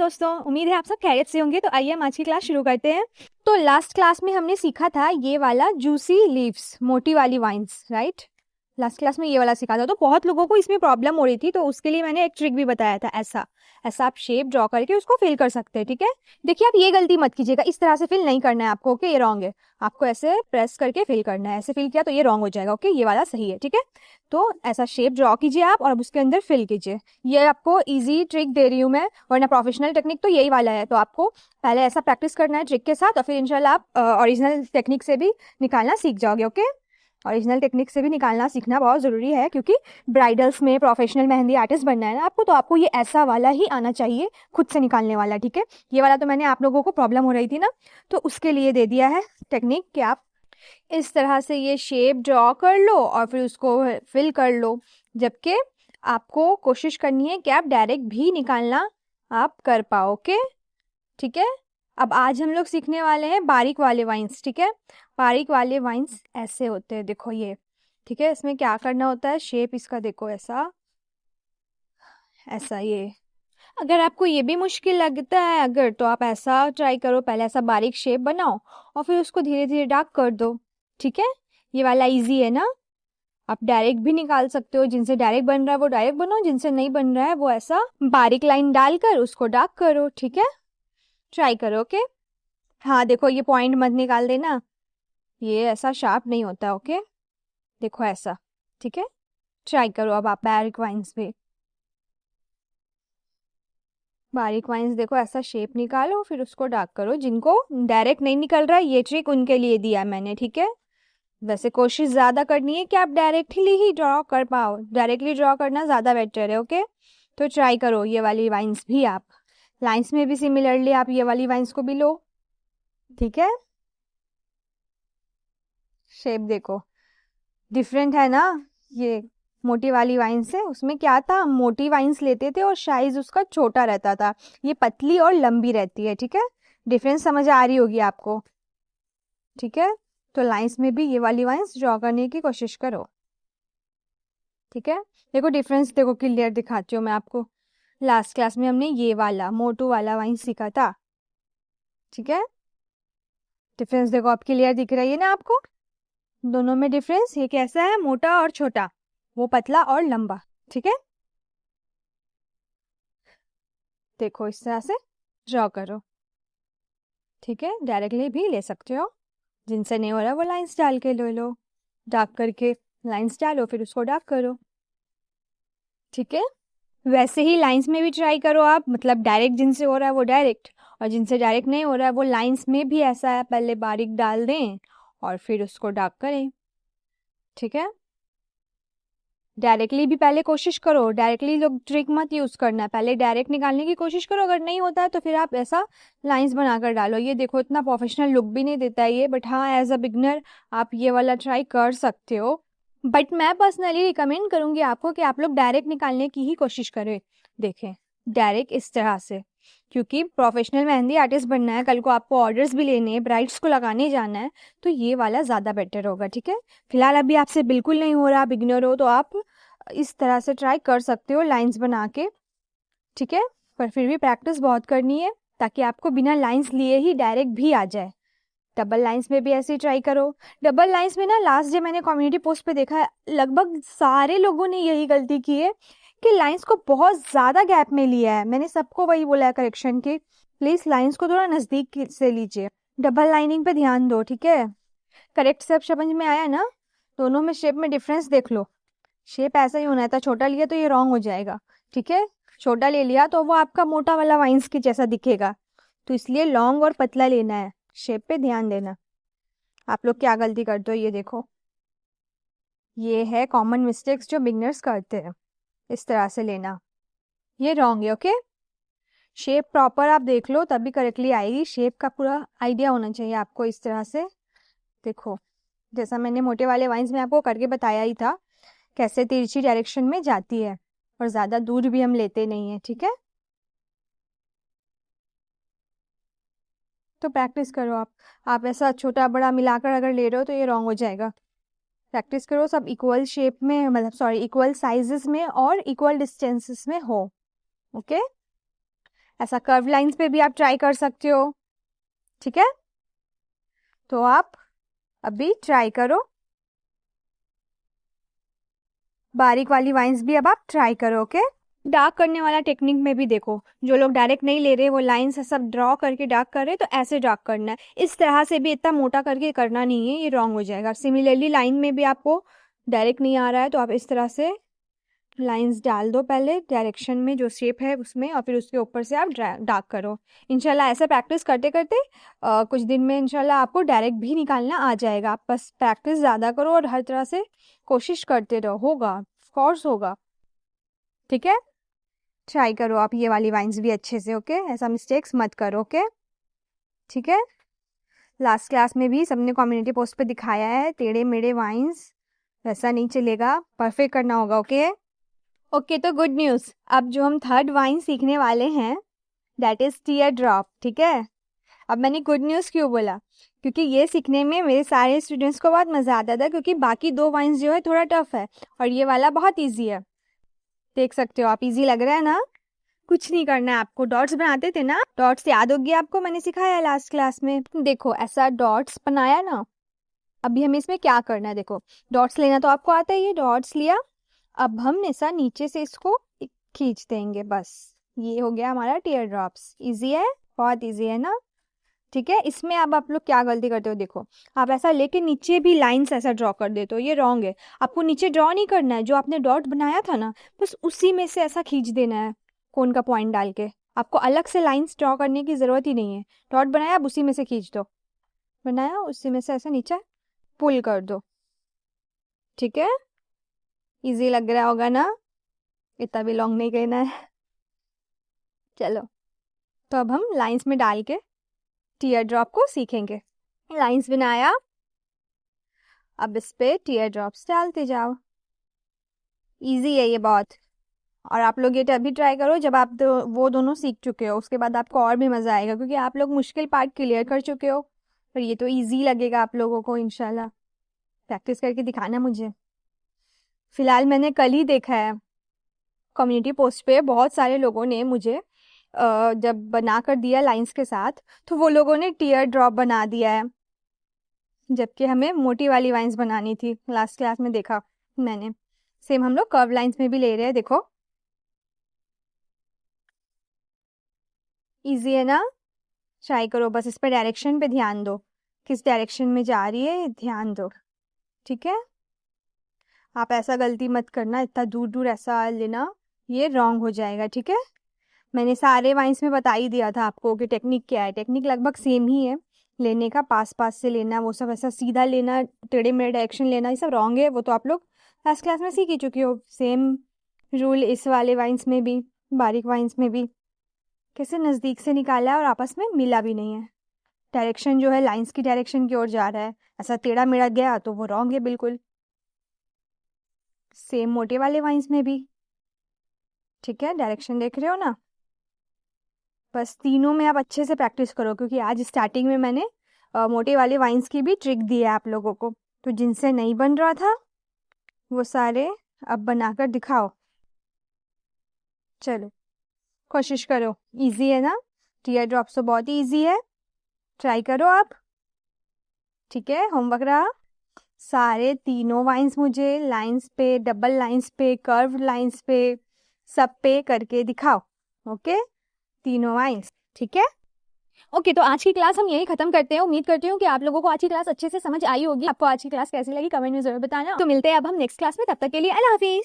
दोस्तों, उम्मीद है आप सब खैरियत से होंगे। तो आइए हम आज की क्लास शुरू करते हैं। तो लास्ट क्लास में हमने सीखा था ये वाला जूसी लीव्स, मोटी वाली वाइन्स, राइट। लास्ट क्लास में ये वाला सीखा था। तो बहुत लोगों को इसमें प्रॉब्लम हो रही थी, तो उसके लिए मैंने एक ट्रिक भी बताया था। ऐसा ऐसा आप शेप ड्रॉ करके उसको फिल कर सकते हैं, ठीक है। देखिए, आप ये गलती मत कीजिएगा, इस तरह से फिल नहीं करना है आपको, ओके। ये रॉन्ग है, आपको ऐसे प्रेस करके फिल करना है। ऐसे फिल किया तो ये रॉन्ग हो जाएगा, ओके। ये वाला सही है, ठीक है। तो ऐसा शेप ड्रॉ कीजिए आप और उसके अंदर फिल कीजिए। ये आपको इजी ट्रिक दे रही हूँ मैं, वरना प्रोफेशनल टेक्निक तो यही वाला है। तो आपको पहले ऐसा प्रैक्टिस करना है ट्रिक के साथ, और फिर इंशाल्लाह आप ओरिजिनल टेक्निक से भी निकालना सीख जाओगे, ओके। ओरिजिनल टेक्निक से भी निकालना सीखना बहुत ज़रूरी है, क्योंकि ब्राइडल्स में प्रोफेशनल मेहंदी आर्टिस्ट बनना है ना आपको, तो आपको ये ऐसा वाला ही आना चाहिए, खुद से निकालने वाला, ठीक है। ये वाला तो मैंने आप लोगों को प्रॉब्लम हो रही थी ना, तो उसके लिए दे दिया है टेक्निक कि आप इस तरह से ये शेप ड्रॉ कर लो और फिर उसको फिल कर लो। जबकि आपको कोशिश करनी है कि आप डायरेक्ट भी निकालना आप कर पाओ, ओके, ठीक है। अब आज हम लोग सीखने वाले हैं बारीक वाले वाइन्स, ठीक है। बारीक वाले वाइन्स ऐसे होते हैं, देखो ये, ठीक है। इसमें क्या करना होता है, शेप इसका देखो ऐसा ऐसा। ये अगर आपको ये भी मुश्किल लगता है अगर, तो आप ऐसा ट्राई करो, पहले ऐसा बारीक शेप बनाओ और फिर उसको धीरे धीरे डार्क कर दो, ठीक है। ये वाला इजी है ना। आप डायरेक्ट भी निकाल सकते हो, जिनसे डायरेक्ट बन रहा है वो डायरेक्ट बनाओ, जिनसे नहीं बन रहा है वो ऐसा बारीक लाइन डालकर उसको डार्क करो, ठीक है। ट्राई करो, ओके। हाँ देखो, ये पॉइंट मत निकाल देना, ये ऐसा शार्प नहीं होता, ओके। देखो ऐसा, ठीक है। ट्राई करो अब आप बारीक वाइन्स पे। बारीक वाइन्स देखो, ऐसा शेप निकालो फिर उसको डार्क करो। जिनको डायरेक्ट नहीं निकल रहा है, ये ट्रिक उनके लिए दिया मैंने, ठीक है। वैसे कोशिश ज़्यादा करनी है कि आप डायरेक्टली ही ड्रॉ कर पाओ, डायरेक्टली ड्रॉ करना ज़्यादा बेटर है, ओके। तो ट्राई करो ये वाली वाइन्स भी आप। लाइन्स में भी सिमिलरली आप ये वाली वाइन्स को भी लो, ठीक है। शेप देखो डिफरेंट है ना। ये मोटी वाली वाइन से, उसमें क्या था, मोटी वाइन्स लेते थे और साइज उसका छोटा रहता था, ये पतली और लंबी रहती है, ठीक है। डिफरेंस समझ आ रही होगी आपको, ठीक है। तो लाइंस में भी ये वाली वाइन्स ड्रॉ करने की कोशिश करो, ठीक है। देखो डिफरेंस देखो, क्लियर दिखाती हूँ मैं आपको। लास्ट क्लास में हमने ये वाला मोटू वाला वाइन सीखा था, ठीक है। डिफरेंस देखो अब क्लियर दिख रही है ना आपको, दोनों में डिफरेंस। ये कैसा है, मोटा और छोटा, वो पतला और लंबा, ठीक है। देखो इस तरह से ड्रॉ करो, ठीक है। डायरेक्टली भी ले सकते हो, जिनसे नहीं हो रहा वो लाइंस डाल के ले लो, डार्क करके लाइंस डालो फिर उसको डार्क करो, ठीक है। वैसे ही लाइंस में भी ट्राई करो आप, मतलब डायरेक्ट जिनसे हो रहा है वो डायरेक्ट, और जिनसे डायरेक्ट नहीं हो रहा है वो लाइंस में भी ऐसा है, पहले बारीक डाल दें और फिर उसको डार्क करें, ठीक है। डायरेक्टली भी पहले कोशिश करो, डायरेक्टली लोग ट्रिक मत यूज करना, पहले डायरेक्ट निकालने की कोशिश करो। अगर नहीं होता है तो फिर आप ऐसा लाइंस बनाकर डालो। ये देखो इतना प्रोफेशनल लुक भी नहीं देता है ये, बट हाँ एज अ बिगनर आप ये वाला ट्राई कर सकते हो। बट मैं पर्सनली रिकमेंड करूंगी आपको कि आप लोग डायरेक्ट निकालने की ही कोशिश करें। देखें डायरेक्ट इस तरह से, क्योंकि प्रोफेशनल मेहंदी आर्टिस्ट बनना है, कल को आपको ऑर्डर्स भी लेने हैं, ब्राइड्स को लगाने जाना है, तो ये वाला ज़्यादा बेटर होगा, ठीक है। फिलहाल अभी आपसे बिल्कुल नहीं हो रहा, बिगिनर हो, तो आप इस तरह से ट्राई कर सकते हो लाइंस बना के, ठीक है। पर फिर भी प्रैक्टिस बहुत करनी है, ताकि आपको बिना लाइंस लिए ही डायरेक्ट भी आ जाए। डबल लाइंस में भी ऐसे ही ट्राई करो। डबल लाइंस में ना, लास्ट डे मैंने कम्युनिटी पोस्ट पे देखा है, लगभग सारे लोगों ने यही गलती की है कि लाइंस को बहुत ज़्यादा गैप में लिया है। मैंने सबको वही बोला है करेक्शन की, प्लीज़ लाइंस को थोड़ा नज़दीक से लीजिए, डबल लाइनिंग पे ध्यान दो, ठीक है। करेक्ट सब समझ में आया ना। दोनों में शेप में डिफरेंस देख लो, शेप ऐसा ही होना था, छोटा लिया तो ये रॉन्ग हो जाएगा, ठीक है। छोटा ले लिया तो वो आपका मोटा वाला वाइन्स के जैसा दिखेगा, तो इसलिए लॉन्ग और पतला लेना है, शेप पे ध्यान देना। आप लोग क्या गलती करते हो ये देखो, ये है कॉमन मिस्टेक्स जो बिगनर्स करते हैं, इस तरह से लेना, ये रॉन्ग है, ओके। शेप प्रॉपर आप देख लो तभी करेक्टली आएगी, शेप का पूरा आइडिया होना चाहिए आपको। इस तरह से देखो, जैसा मैंने मोटे वाले वाइन्स में आपको करके बताया ही था, कैसे तिरछी डायरेक्शन में जाती है, और ज़्यादा दूर भी हम लेते नहीं है, ठीक है। तो प्रैक्टिस करो आप ऐसा छोटा बड़ा मिलाकर अगर ले रहे हो तो ये रॉन्ग हो जाएगा। प्रैक्टिस करो सब इक्वल शेप में, मतलब सॉरी इक्वल साइजेस में और इक्वल डिस्टेंसेस में हो, ओके। ऐसा कर्व लाइंस पे भी आप ट्राई कर सकते हो, ठीक है। तो आप अभी ट्राई करो, बारीक वाली लाइंस भी अब आप ट्राई करो, ओके। डार्क करने वाला टेक्निक में भी देखो, जो लोग डायरेक्ट नहीं ले रहे, वो लाइंस सब ड्रॉ करके डार्क कर रहे, तो ऐसे डार्क करना है। इस तरह से भी इतना मोटा करके करना नहीं है, ये रॉन्ग हो जाएगा। सिमिलरली लाइन में भी आपको डायरेक्ट नहीं आ रहा है, तो आप इस तरह से लाइंस डाल दो पहले डायरेक्शन में, जो शेप है उसमें, और फिर उसके ऊपर से आप डार्क करो। इंशाल्लाह ऐसे प्रैक्टिस करते करते कुछ दिन में इंशाल्लाह आपको डायरेक्ट भी निकालना आ जाएगा। आप बस प्रैक्टिस ज़्यादा करो और हर तरह से कोशिश करते रहो, होगा, ऑफकोर्स होगा, ठीक है। ट्राई करो आप ये वाली वाइन्स भी अच्छे से, ओके। ऐसा मिस्टेक्स मत करो, ओके, ठीक है। लास्ट क्लास में भी सबने कम्युनिटी पोस्ट पे दिखाया है, टेढ़े मेढ़े वाइन्स, वैसा नहीं चलेगा, परफेक्ट करना होगा, ओके। ओके, तो गुड न्यूज़, अब जो हम थर्ड वाइन सीखने वाले हैं दैट इज़ टीयर ड्रॉप, ठीक है। अब मैंने गुड न्यूज़ क्यों बोला, क्योंकि ये सीखने में मेरे सारे स्टूडेंट्स को बहुत मज़ा आता था, क्योंकि बाकी दो वाइन्स जो है थोड़ा टफ है और ये वाला बहुत ईजी है। देख सकते हो आप, ईजी लग रहा है ना। कुछ नहीं करना है आपको, डॉट्स बनाते थे ना, डॉट्स याद होगी आपको, मैंने सिखाया लास्ट क्लास में। देखो ऐसा डॉट्स बनाया ना, अभी हमें इसमें क्या करना है, देखो डॉट्स लेना तो आपको आता ही है, डॉट्स लिया, अब हम ऐसा नीचे से इसको खींच देंगे, बस ये हो गया हमारा टीयर ड्रॉप्स। इजी है, बहुत इजी है ना, ठीक है। इसमें अब आप लोग क्या गलती करते हो, देखो आप ऐसा लेके नीचे भी लाइंस ऐसा ड्रॉ कर देते हो, ये रॉन्ग है। आपको नीचे ड्रॉ नहीं करना है, जो आपने डॉट बनाया था ना, बस उसी में से ऐसा खींच देना है, कोन का पॉइंट डाल के। आपको अलग से लाइंस ड्रॉ करने की ज़रूरत ही नहीं है। डॉट बनाया, अब उसी में से खींच दो, बनाया उसी में से ऐसा नीचे पुल कर दो, ठीक है। इजी लग रहा होगा ना, इतना भी लॉन्ग नहीं करना है। चलो, तो अब हम लाइंस में डाल के टीयर ड्रॉप को सीखेंगे। लाइंस बनाया, अब इस पे टीयर ड्रॉप्स डालते जाओ, इजी है ये बहुत। और आप लोग ये तभी ट्राई करो जब आप वो दोनों सीख चुके हो, उसके बाद आपको और भी मज़ा आएगा, क्योंकि आप लोग मुश्किल पार्ट क्लियर कर चुके हो, पर ये तो इजी लगेगा आप लोगों को इंशाल्लाह। प्रैक्टिस करके दिखाना मुझे। फिलहाल मैंने कल ही देखा है कम्युनिटी पोस्ट पे, बहुत सारे लोगों ने मुझे जब बना कर दिया लाइंस के साथ, तो वो लोगों ने टीयर ड्रॉप बना दिया है, जबकि हमें मोटी वाली लाइंस बनानी थी। लास्ट क्लास में देखा मैंने, सेम हम लोग कर्व लाइंस में भी ले रहे हैं, देखो इजी है ना। ट्राई करो, बस इस पर डायरेक्शन पे ध्यान दो, किस डायरेक्शन में जा रही है ध्यान दो, ठीक है। आप ऐसा गलती मत करना, इतना दूर दूर ऐसा लेना, ये रॉन्ग हो जाएगा, ठीक है। मैंने सारे वाइन्स में बता ही दिया था आपको कि टेक्निक क्या है, टेक्निक लगभग सेम ही है लेने का, पास पास से लेना, वो सब ऐसा सीधा लेना, टेढ़े मेढ़े डायरेक्शन लेना, ये सब रॉन्ग है, वो तो आप लोग लास्ट क्लास में सीख ही चुकी हो। सेम रूल इस वाले वाइन्स में भी, बारीक वाइन्स में भी, कैसे नज़दीक से निकाला है और आपस में मिला भी नहीं है। डायरेक्शन जो है लाइंस की डायरेक्शन की ओर जा रहा है, ऐसा टेढ़ा मेढ़ा गया तो वो रॉन्ग है बिल्कुल। सेम मोटे वाले वाइन्स में भी, ठीक है, डायरेक्शन देख रहे हो ना। बस तीनों में आप अच्छे से प्रैक्टिस करो, क्योंकि आज स्टार्टिंग में मैंने मोटे वाले वाइन्स की भी ट्रिक दी है आप लोगों को, तो जिनसे नहीं बन रहा था वो सारे अब बनाकर दिखाओ। चलो कोशिश करो, इजी है ना, टीयर ड्रॉप्स तो बहुत ही ईजी है, ट्राई करो आप, ठीक है। होमवर्क रहा, सारे तीनों वाइन्स मुझे लाइंस पे, डबल लाइंस पे, कर्व लाइंस पे, सब पे करके दिखाओ, ओके, तीनों वाइन्स, ठीक है। ओके, तो आज की क्लास हम यही खत्म करते हैं। उम्मीद करती हूँ कि आप लोगों को आज की क्लास अच्छे से समझ आई होगी। आपको आज की क्लास कैसी लगी कमेंट में जरूर बताना। तो मिलते हैं अब हम नेक्स्ट क्लास में, तब तक के लिए अल्लाह हाफिज।